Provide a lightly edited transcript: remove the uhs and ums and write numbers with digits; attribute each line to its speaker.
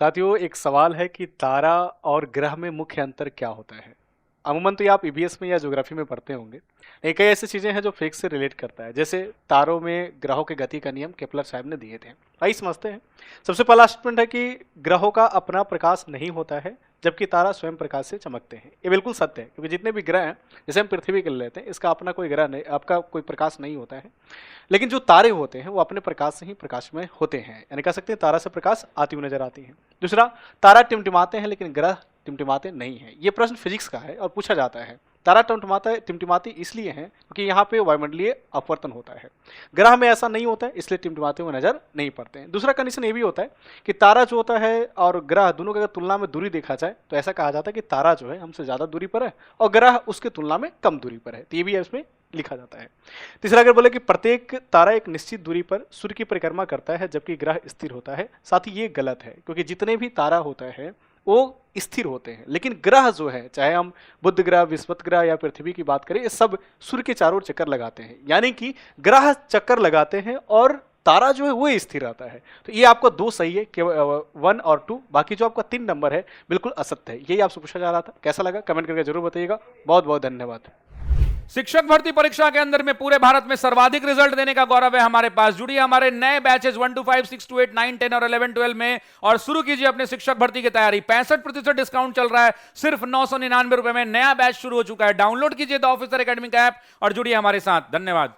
Speaker 1: साथियों, एक सवाल है कि तारा और ग्रह में मुख्य अंतर क्या होता है। अमूमन तो ये आप ईवीएस में या ज्योग्राफी में पढ़ते होंगे, लेकिन कई ऐसी चीजें हैं जो फिजिक्स से रिलेट करता है। जैसे तारों में ग्रहों के गति का नियम केपलर साहब ने दिए थे। आइए समझते हैं। सबसे पहला स्टेटमेंट है कि ग्रहों का अपना प्रकाश नहीं होता है, जबकि तारा स्वयं प्रकाश से चमकते हैं। ये बिल्कुल सत्य है, क्योंकि जितने भी ग्रह हैं, जैसे हम पृथ्वी के लेते हैं, इसका अपना कोई ग्रह नहीं, आपका कोई प्रकाश नहीं होता है। लेकिन जो तारे होते हैं वो अपने प्रकाश से ही प्रकाशमय होते हैं, यानी कह सकते हैं तारा से प्रकाश आती हुई नजर आती है। दूसरा, तारा टिमटिमाते हैं लेकिन ग्रह टिमटिमाते नहीं है। ये प्रश्न फिजिक्स का है और पूछा जाता है। तारा टिमटिमाती इसलिए है क्योंकि यहाँ पे वायुमंडलीय अपवर्तन होता है। ग्रह में ऐसा नहीं होता है, इसलिए टिमटिमाते हुए नजर नहीं पड़ते हैं। दूसरा कंडीशन ये भी होता है कि तारा जो होता है और ग्रह दोनों की अगर तुलना में दूरी देखा जाए तो ऐसा कहा जाता है कि तारा जो है हमसे ज्यादा दूरी पर है और ग्रह उसके तुलना में कम दूरी पर है। तो ये भी इसमें लिखा जाता है। तीसरा, अगर बोले कि प्रत्येक तारा एक निश्चित दूरी पर सूर्य की परिक्रमा करता है जबकि ग्रह स्थिर होता है, साथ ही ये गलत है, क्योंकि जितने भी तारा होता है वो स्थिर होते हैं, लेकिन ग्रह जो है, चाहे हम बुध ग्रह, बृहस्पति ग्रह या पृथ्वी की बात करें, ये सब सूर्य के चारों ओर चक्कर लगाते हैं। यानी कि ग्रह चक्कर लगाते हैं और तारा जो है वो स्थिर रहता है। तो ये आपका दो सही है, केवल 1 और 2, बाकी जो आपका 3 नंबर है बिल्कुल असत्य है। यही आपसे पूछा जा रहा था। कैसा लगा कमेंट करके जरूर बताइएगा। बहुत बहुत धन्यवाद।
Speaker 2: शिक्षक भर्ती परीक्षा के अंदर में पूरे भारत में सर्वाधिक रिजल्ट देने का गौरव है हमारे पास। जुड़िए हमारे नए बैचेस 1 to 5, 6 to 8, 9, 10 और 11, 12 में और शुरू कीजिए अपने शिक्षक भर्ती की तैयारी। 65% डिस्काउंट चल रहा है, सिर्फ 999 रुपए में नया बैच शुरू हो चुका है। डाउनलोड कीजिए द ऑफिसर एकेडमी का ऐप और जुड़िए हमारे साथ। धन्यवाद।